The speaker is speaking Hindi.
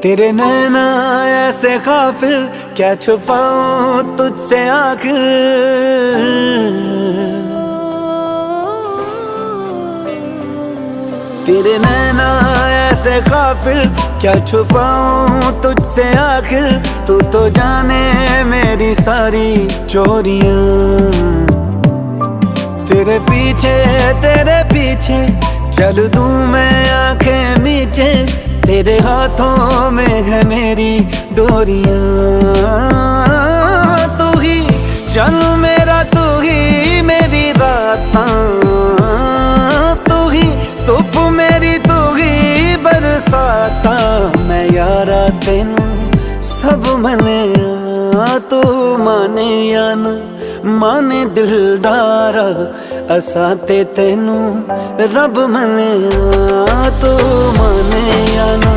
तेरे नैना ऐसे काफिर, क्या छुपाऊं तुझसे आखिर। तेरे नैना ऐसे काफिर, क्या छुपाऊं तुझसे आखिर। तू तो जाने मेरी सारी चोरियां। तेरे पीछे चल दूं मैं आंखें मीचे। तेरे हाथों में है मेरी डोरियां। तू ही चल मेरा, तू ही मेरी रातां। तू ही धुप मेरी, तू ही बरसाता। मैं यारा तेनू सब मने, तू माने या ना माने दिलदारा। असां ते तेनू रब मने, तू माने या ना